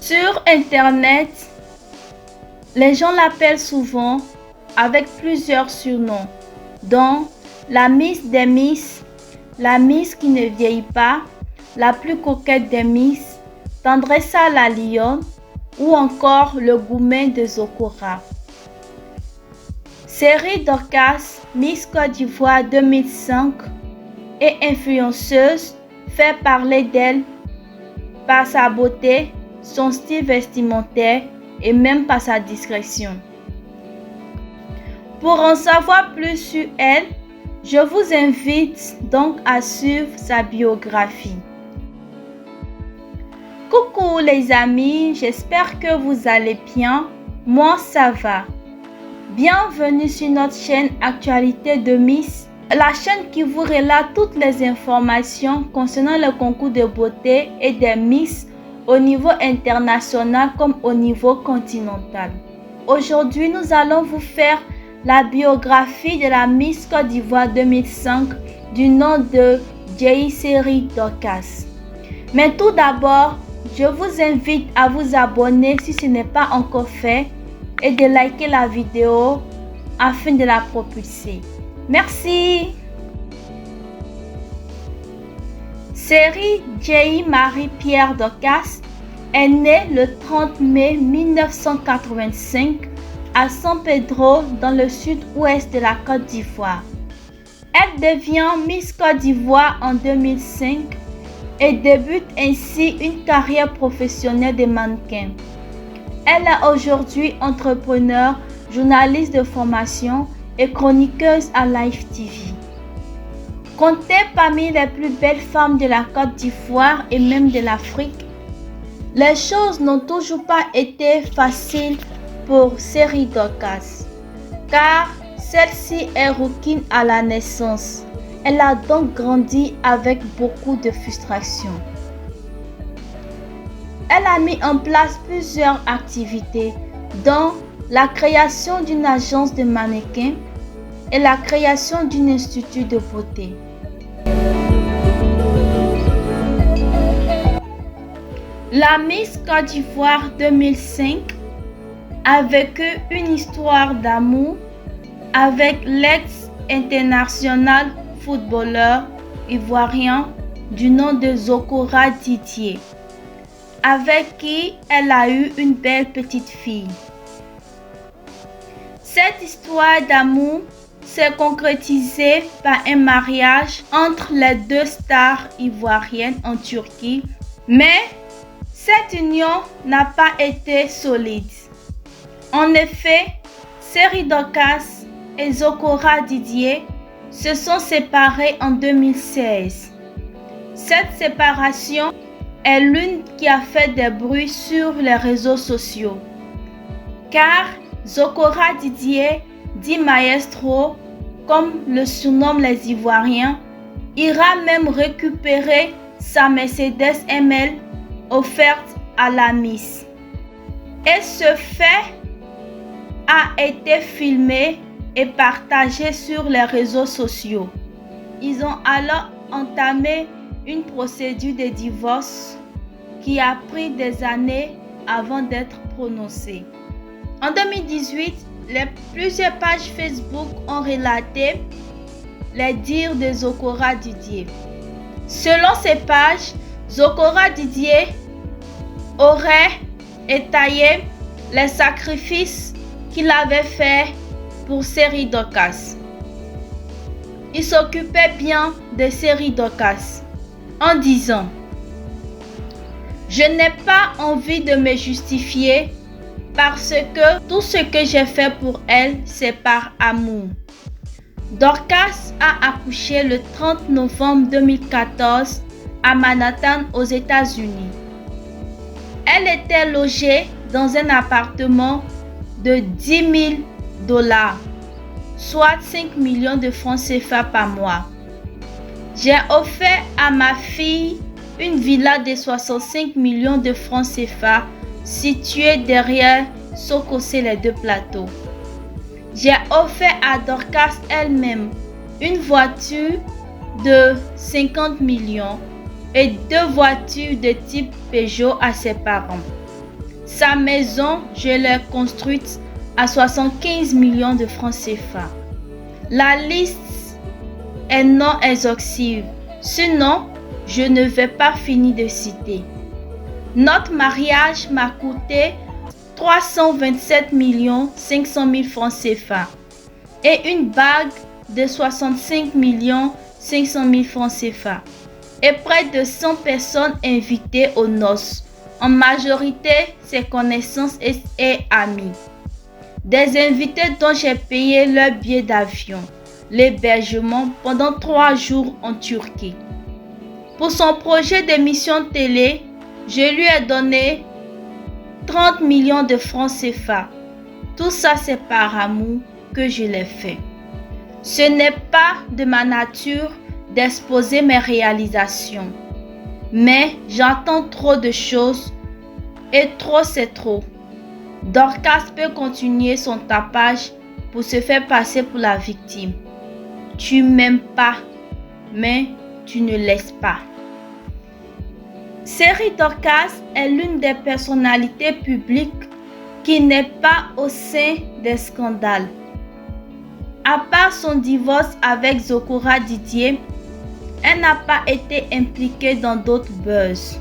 Sur Internet, les gens l'appellent souvent avec plusieurs surnoms, dont la Miss des Miss, la Miss qui ne vieillit pas, la plus coquette des Miss, Tendressa la lionne ou encore le Goumen de Zokora. Série Dorcas, Miss Côte d'Ivoire 2005 et influenceuse, fait parler d'elle par sa beauté, son style vestimentaire et même par sa discrétion. Pour en savoir plus sur elle, je vous invite donc à suivre sa biographie. Coucou les amis, j'espère que vous allez bien. Moi ça va. Bienvenue sur notre chaîne Actualité de Miss, la chaîne qui vous relate toutes les informations concernant le concours de beauté et des Miss au niveau international comme au niveau continental. Aujourd'hui, nous allons vous faire la biographie de la Miss Côte d'Ivoire 2005 du nom de Jeysérie Dorcas. Mais tout d'abord, je vous invite à vous abonner si ce n'est pas encore fait et de liker la vidéo afin de la propulser. Merci. Série Marie-Pierre Dorcas est née le 30 mai 1985 à San Pedro dans le sud-ouest de la Côte d'Ivoire. Elle devient Miss Côte d'Ivoire en 2005 et débute ainsi une carrière professionnelle de mannequin. Elle est aujourd'hui entrepreneur, journaliste de formation et chroniqueuse à Live TV. Comptée parmi les plus belles femmes de la Côte d'Ivoire et même de l'Afrique, les choses n'ont toujours pas été faciles pour Série Dorcas, car celle-ci est rouquine à la naissance. Elle a donc grandi avec beaucoup de frustration. Elle a mis en place plusieurs activités, dont la création d'une agence de mannequins et la création d'un institut de beauté. La Miss Côte d'Ivoire 2005 a vécu une histoire d'amour avec l'ex-international footballeur ivoirien du nom de Zokora Didier, avec qui elle a eu une belle petite fille. Cette histoire d'amour s'est concrétisée par un mariage entre les deux stars ivoiriennes en Turquie, mais cette union n'a pas été solide. En effet, Série Dorcas et Zokora Didier se sont séparés en 2016. Cette séparation est l'une qui a fait des bruits sur les réseaux sociaux, car Zokora Didier, dit Maestro, comme le surnomment les Ivoiriens, ira même récupérer sa Mercedes ML offerte à la Miss. Et ce fait a été filmé et partagé sur les réseaux sociaux. Ils ont alors entamé une procédure de divorce qui a pris des années avant d'être prononcée. En 2018, plusieurs pages Facebook ont relaté les dires de Zokora Didier. Selon ces pages, Zokora Didier aurait étayé les sacrifices qu'il avait faits pour Série Dorcas. Il s'occupait bien de Série Dorcas en disant: je n'ai pas envie de me justifier parce que tout ce que j'ai fait pour elle, c'est par amour. Dorcas a accouché le 30 novembre 2014 à Manhattan aux États-Unis. Elle était logée dans un appartement de $10 000, soit 5 millions de francs CFA par mois. J'ai offert à ma fille une villa de 65 millions de francs CFA située derrière Sokosé les deux plateaux. J'ai offert à Dorcas elle-même une voiture de 50 millions et 2 voitures de type Peugeot à ses parents. Sa maison, je l'ai construite à 75 millions de francs CFA. La liste est non exhaustive, sinon je ne vais pas finir de citer. Notre mariage m'a coûté 327 500 000 francs CFA et une bague de 65 500 000 francs CFA et près de 100 personnes invitées aux noces, en majorité ses connaissances et amis. Des invités dont j'ai payé leur billet d'avion, l'hébergement pendant 3 jours en Turquie. Pour son projet d'émission télé, je lui ai donné 30 millions de francs CFA. Tout ça, c'est par amour que je l'ai fait. Ce n'est pas de ma nature d'exposer mes réalisations. Mais j'entends trop de choses et trop c'est trop. Dorcas peut continuer son tapage pour se faire passer pour la victime. Tu m'aimes pas, mais tu ne laisses pas. Série Dorcas est l'une des personnalités publiques qui n'est pas au sein des scandales. À part son divorce avec Zokora Didier, elle n'a pas été impliquée dans d'autres buzz.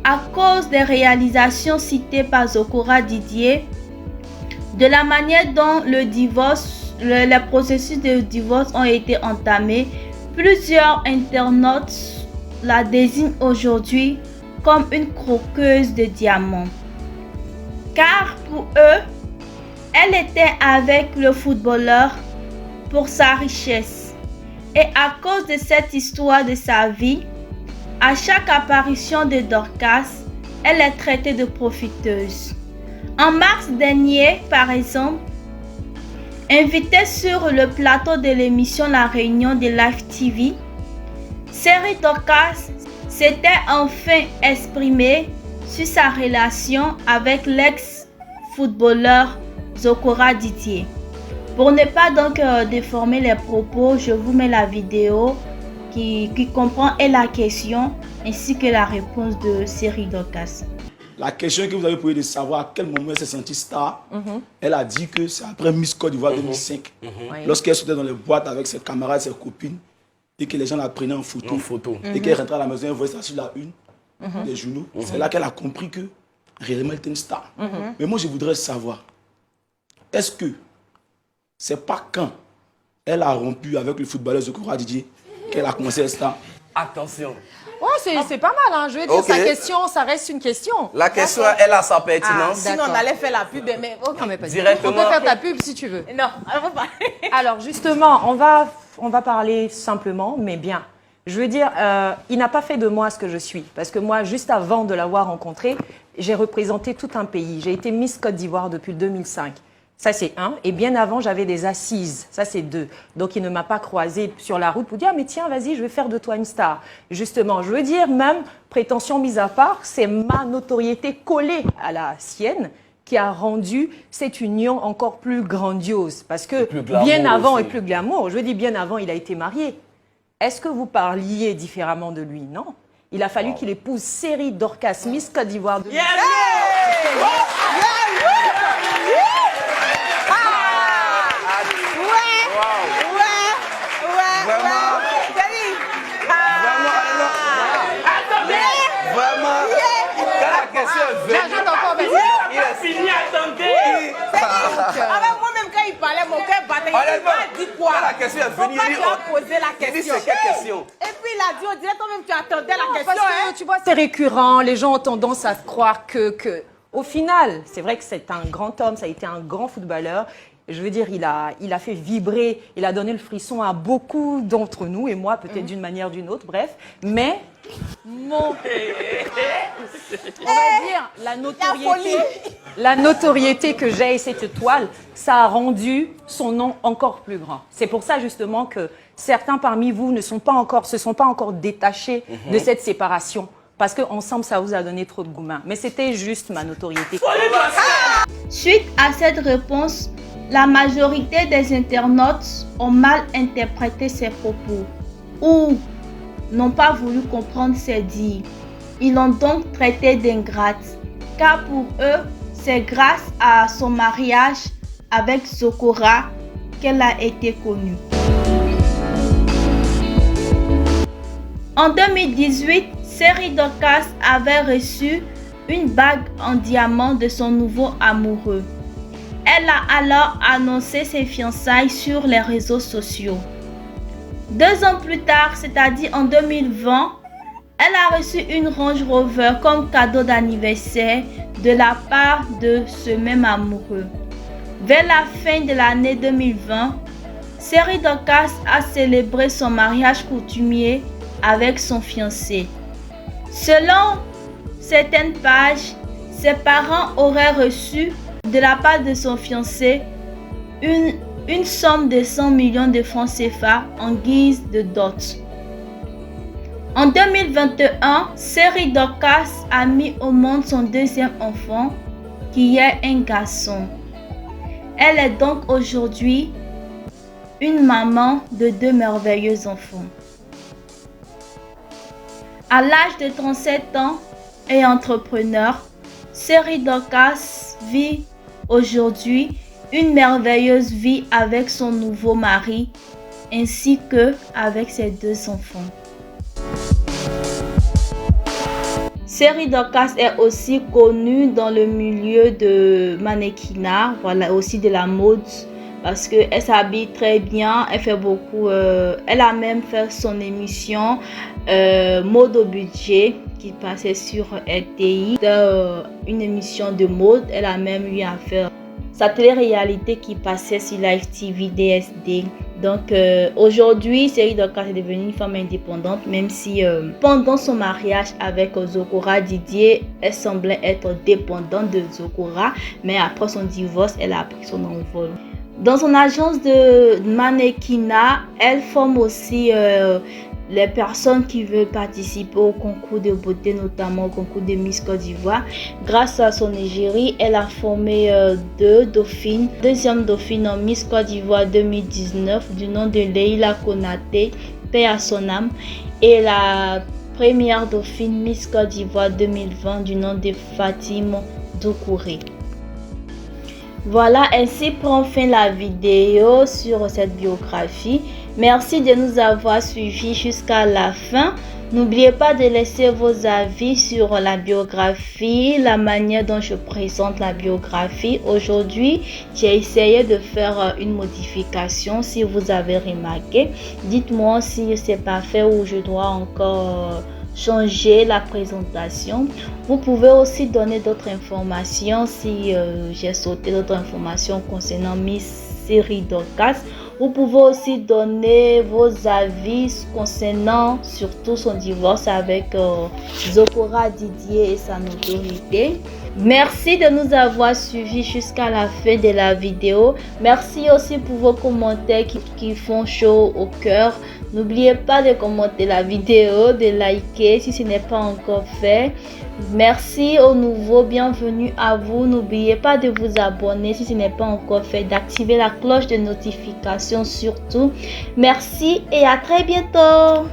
À cause des réalisations citées par Zokora Didier, de la manière dont les processus de divorce ont été entamés, plusieurs internautes la désignent aujourd'hui comme une croqueuse de diamants. Car pour eux, elle était avec le footballeur pour sa richesse. Et à cause de cette histoire de sa vie, à chaque apparition de Dorcas, elle est traitée de profiteuse. En mars dernier, par exemple, invitée sur le plateau de l'émission La Réunion de Live TV, Série Dorcas s'était enfin exprimée sur sa relation avec l'ex-footballeur Zokora Didier. Pour ne pas donc déformer les propos, je vous mets la vidéo qui comprend et la question ainsi que la réponse de Série Dorcas. La question que vous avez posée de savoir à quel moment elle s'est sentie star, elle a dit que c'est après Miss Côte d'Ivoire 2005, lorsqu'elle sortait dans les boîtes avec ses camarades, ses copines, et que les gens la prenaient en photo. Et qu'elle rentrait à la maison, elle voyait ça sur la une des journaux. C'est là qu'elle a compris que réellement elle était une star. Mais moi je voudrais savoir, est-ce que c'est pas quand elle a rompu avec le footballeur Zokora Didier qu'elle a commencé à être star? Attention. Oh, c'est pas mal, hein. Je veux dire, sa question, ça reste une question. La question, elle a sa pertinence. Sinon, on allait faire la pub, mais ok. Non, mais pas directement. On peut faire ta pub si tu veux. Non, on va pas. Alors, justement, on va parler simplement, mais bien. Je veux dire, il n'a pas fait de moi ce que je suis. Parce que moi, juste avant de l'avoir rencontré, j'ai représenté tout un pays. J'ai été Miss Côte d'Ivoire depuis 2005. Ça, c'est 1. Et bien avant, j'avais des assises. Ça, c'est 2. Donc, il ne m'a pas croisé sur la route pour dire « Ah, mais tiens, vas-y, je vais faire de toi une star. » Justement, je veux dire, même, prétention mise à part, c'est ma notoriété collée à la sienne qui a rendu cette union encore plus grandiose. Parce que bien avant, et plus glamour, je dis bien avant, il a été marié. Est-ce que vous parliez différemment de lui? Non. Il a fallu qu'il épouse Série Dorcas, Miss Côte d'Ivoire. Moi-même, quand il parlait, mon cœur battait. Il m'a dit quoi? La question est venue. Pourquoi tu as posé la question? C'est quelle question? Et puis il a dit, on dirait toi-même, tu attendais la question. Parce que, tu vois, c'est récurrent. Les gens ont tendance à croire que... Au final, c'est vrai que c'est un grand homme, ça a été un grand footballeur. Je veux dire, il a fait vibrer, il a donné le frisson à beaucoup d'entre nous, et moi, peut-être d'une manière ou d'une autre, bref. Mais, on va dire, la notoriété que j'ai et cette étoile, ça a rendu son nom encore plus grand. C'est pour ça, justement, que certains parmi vous ne se sont pas encore détachés de cette séparation. Parce qu'ensemble, ça vous a donné trop de gourmands. Mais c'était juste ma notoriété. Suite à cette réponse, la majorité des internautes ont mal interprété ses propos ou n'ont pas voulu comprendre ses dires. Ils l'ont donc traité d'ingrate. car pour eux, c'est grâce à son mariage avec Zokora qu'elle a été connue. En 2018, Seri Dorcas avait reçu une bague en diamant de son nouveau amoureux. Elle a alors annoncé ses fiançailles sur les réseaux sociaux. 2 ans plus tard, c'est-à-dire en 2020, elle a reçu une Range Rover comme cadeau d'anniversaire de la part de ce même amoureux. Vers la fin de l'année 2020, Seri Dorcas a célébré son mariage coutumier avec son fiancé. Selon certaines pages, ses parents auraient reçu de la part de son fiancé une somme de 100 millions de francs CFA en guise de dot. En 2021, Seri Dorcas a mis au monde son 2e enfant, qui est un garçon. Elle est donc aujourd'hui une maman de 2 merveilleux enfants. À l'âge de 37 ans et entrepreneur, Seri Dorcas vit aujourd'hui une merveilleuse vie avec son nouveau mari ainsi que avec ses 2 enfants. Seri Dorcas est aussi connue dans le milieu de mannequinat, voilà, aussi de la mode, parce qu'elle s'habille très bien, elle fait beaucoup, elle a même fait son émission Mode au budget qui passait sur RTI, une émission de mode. Elle a même eu à faire sa télé-réalité qui passait sur Live TV DSD. Donc aujourd'hui, Seri Dorcas est devenue une femme indépendante, même si pendant son mariage avec Zokora Didier, elle semblait être dépendante de Zokora, mais après son divorce, elle a pris son envol. Dans son agence de mannequinat, elle forme aussi les personnes qui veulent participer au concours de beauté, notamment au concours de Miss Côte d'Ivoire. Grâce à son égérie, elle a formé 2 dauphines. 2e dauphine en Miss Côte d'Ivoire 2019 du nom de Leila Konaté, paix à son âme. Et la première dauphine Miss Côte d'Ivoire 2020 du nom de Fatima Doucouré. Voilà, ainsi prend fin la vidéo sur cette biographie. Merci de nous avoir suivis jusqu'à la fin. N'oubliez pas de laisser vos avis sur la biographie, la manière dont je présente la biographie. Aujourd'hui, j'ai essayé de faire une modification. Si vous avez remarqué, dites-moi si c'est parfait ou je dois encore changer la présentation. Vous pouvez aussi donner d'autres informations si j'ai sauté d'autres informations concernant Miss Seri Dorcas. Vous pouvez aussi donner vos avis concernant surtout son divorce avec Zokora Didier et sa notoriété. Merci de nous avoir suivis jusqu'à la fin de la vidéo. Merci aussi pour vos commentaires qui font chaud au cœur. N'oubliez pas de commenter la vidéo, de liker si ce n'est pas encore fait. Merci aux nouveaux, bienvenue à vous. N'oubliez pas de vous abonner si ce n'est pas encore fait, d'activer la cloche de notification surtout. Merci et à très bientôt.